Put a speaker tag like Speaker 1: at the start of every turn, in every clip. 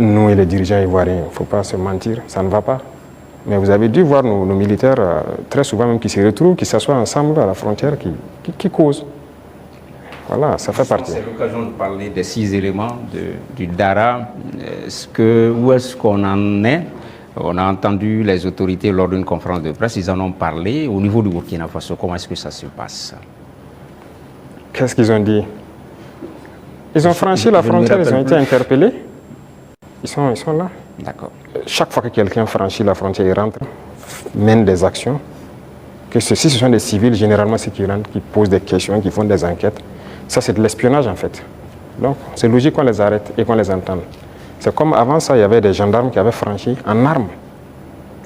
Speaker 1: nous et les dirigeants ivoiriens, il ne faut pas se mentir, ça ne va pas. Mais vous avez dû voir nos militaires, très souvent même, qui se retrouvent, qui s'assoient ensemble à la frontière, qui causent. Voilà, ça fait partie.
Speaker 2: C'est l'occasion de parler des 6 éléments du Dara. Où est-ce qu'on en est? On a entendu les autorités lors d'une conférence de presse, ils en ont parlé. Au niveau du Burkina Faso, comment est-ce que ça se passe?
Speaker 1: Qu'est-ce qu'ils ont dit? Ils ont franchi la frontière, ils ont été interpellés. Ils sont là.
Speaker 2: D'accord.
Speaker 1: Chaque fois que quelqu'un franchit la frontière, il rentre, mène des actions. Si ce sont des civils, généralement, c'est qui rentrent, qui posent des questions, qui font des enquêtes. Ça, c'est de l'espionnage, en fait. Donc, c'est logique qu'on les arrête et qu'on les entende. C'est comme avant ça, il y avait des gendarmes qui avaient franchi en armes.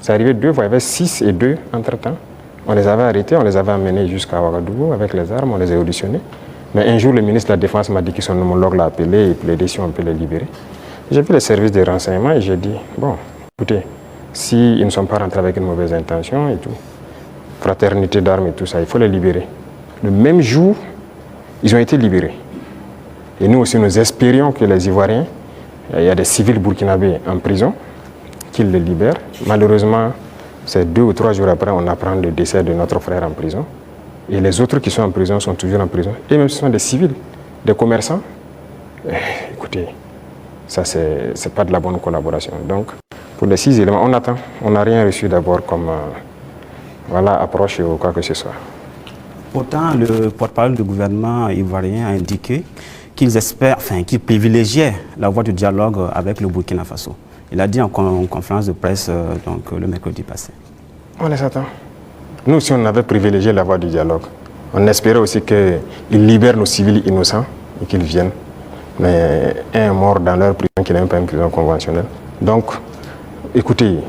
Speaker 1: C'est arrivé 2 fois, il y avait 6 et 2 entre-temps. On les avait arrêtés, on les avait amenés jusqu'à Ouagadougou avec les armes, on les a auditionnés. Mais un jour, le ministre de la Défense m'a dit que son homologue l'a appelé et plaidé si on peut les libérer. J'ai vu les services de renseignement et j'ai dit, bon, écoutez, s'ils ne sont pas rentrés avec une mauvaise intention et tout, fraternité d'armes et tout ça, il faut les libérer. Le même jour, ils ont été libérés. Et nous aussi, nous espérions que les Ivoiriens, il y a des civils burkinabés en prison, qu'ils les libèrent. Malheureusement, c'est 2 ou 3 jours après, on apprend le décès de notre frère en prison. Et les autres qui sont en prison sont toujours en prison. Et même ce sont des civils, des commerçants. Écoutez, ça, c'est pas de la bonne collaboration. Donc, pour les 6 éléments, on attend. On n'a rien reçu d'abord comme approche ou quoi que ce soit.
Speaker 3: Pourtant, le porte-parole du gouvernement ivoirien a indiqué qu'ils espèrent, qu'ils privilégiaient la voie du dialogue avec le Burkina Faso. Il a dit en conférence de presse le mercredi passé.
Speaker 1: On les attend. Nous aussi, on avait privilégié la voie du dialogue. On espérait aussi qu'ils libèrent nos civils innocents et qu'ils viennent. Mais un est mort dans leur prison qui n'est même pas une prison conventionnelle. Donc, écoutez,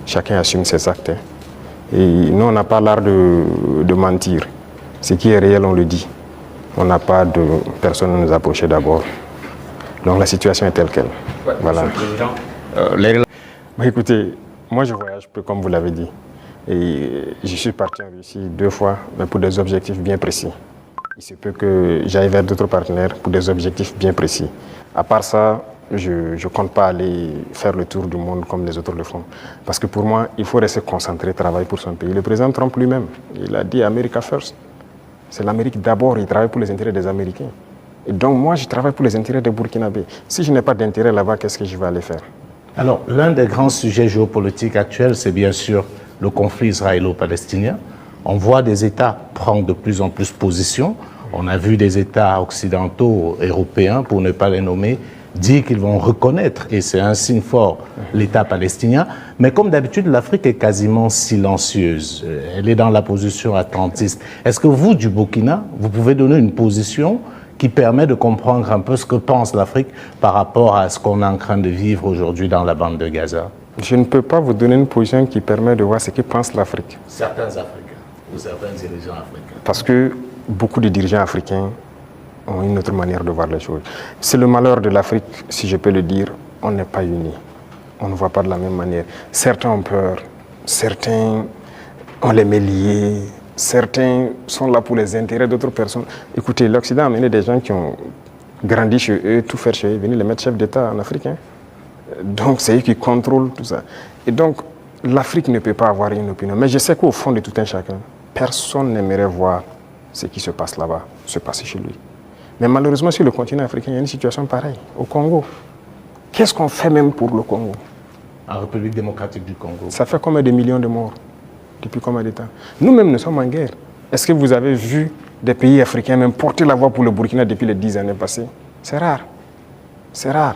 Speaker 1: chacun assume ses actes. Et nous, on n'a pas l'art de mentir. Ce qui est réel, on le dit. On n'a pas de personne à nous approcher d'abord. Donc la situation est telle qu'elle.
Speaker 2: Ouais, voilà.
Speaker 1: Écoutez, moi je voyage peu comme vous l'avez dit. Et je suis parti en Russie 2 fois, mais pour des objectifs bien précis. Il se peut que j'aille vers d'autres partenaires pour des objectifs bien précis. À part ça, je ne compte pas aller faire le tour du monde comme les autres le font. Parce que pour moi, il faut rester concentré, travailler pour son pays. Le président Trump lui-même, il a dit America First. C'est l'Amérique d'abord, il travaille pour les intérêts des Américains. Et donc moi, je travaille pour les intérêts des Burkinabés. Si je n'ai pas d'intérêt là-bas, qu'est-ce que je vais aller faire?
Speaker 4: Alors, l'un des grands sujets géopolitiques actuels, c'est bien sûr le conflit israélo-palestinien. On voit des États prendre de plus en plus position. On a vu des États occidentaux, européens, pour ne pas les nommer, dire qu'ils vont reconnaître, et c'est un signe fort, l'État palestinien. Mais comme d'habitude, l'Afrique est quasiment silencieuse. Elle est dans la position attentiste. Est-ce que vous, du Burkina, vous pouvez donner une position qui permet de comprendre un peu ce que pense l'Afrique par rapport à ce qu'on est en train de vivre aujourd'hui dans la bande de Gaza?
Speaker 1: Je ne peux pas vous donner une position qui permet de voir ce que pense l'Afrique.
Speaker 4: Certains Africains, ou certains dirigeants africains.
Speaker 1: Parce que beaucoup de dirigeants africains ont une autre manière de voir les choses. C'est le malheur de l'Afrique, si je peux le dire, on n'est pas unis. On ne voit pas de la même manière. Certains ont peur, certains on les met liés, certains sont là pour les intérêts d'autres personnes. Écoutez, l'Occident a amené des gens qui ont grandi chez eux, tout faire chez eux, venir les mettre chefs d'État en Afrique. Donc c'est eux qui contrôlent tout ça. Et donc l'Afrique ne peut pas avoir une opinion. Mais je sais qu'au fond de tout un chacun, personne n'aimerait voir ce qui se passe là-bas, se passer chez lui. Mais malheureusement, sur le continent africain, il y a une situation pareille. Au Congo, qu'est-ce qu'on fait même pour le Congo?
Speaker 4: En République démocratique du Congo.
Speaker 1: Ça fait combien de millions de morts? Depuis combien de temps? Nous-mêmes, nous sommes en guerre. Est-ce que vous avez vu des pays africains même porter la voix pour le Burkina depuis les 10 années passées? C'est rare. C'est rare.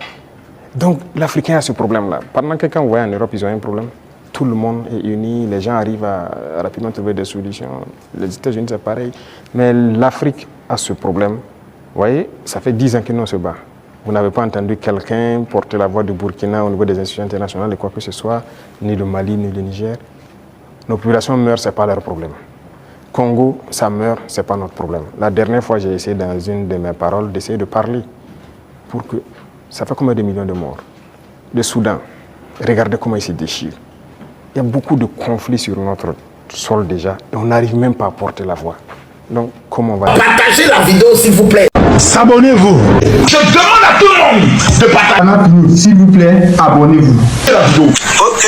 Speaker 1: Donc, l'Africain a ce problème-là. Pendant que quand vous voyez en Europe, ils ont un problème. Tout le monde est uni, les gens arrivent à rapidement trouver des solutions. Les États-Unis, c'est pareil. Mais l'Afrique a ce problème. Vous voyez, ça fait 10 ans que nous on se bat. Vous n'avez pas entendu quelqu'un porter la voix du Burkina au niveau des institutions internationales et quoi que ce soit, ni le Mali, ni le Niger. Nos populations meurent, ce n'est pas leur problème. Congo, ça meurt, ce n'est pas notre problème. La dernière fois, j'ai essayé dans une de mes paroles d'essayer de parler pour que... Ça fait combien de millions de morts? Le Soudan, regardez comment il se déchire. Il y a beaucoup de conflits sur notre sol déjà et on n'arrive même pas à porter la voix. Donc, comment on va...
Speaker 5: Partagez la vidéo, s'il vous plaît.
Speaker 6: S'abonnez-vous.
Speaker 5: Je demande à tout le monde de partager. S'il vous plaît, abonnez-vous.
Speaker 6: Ok.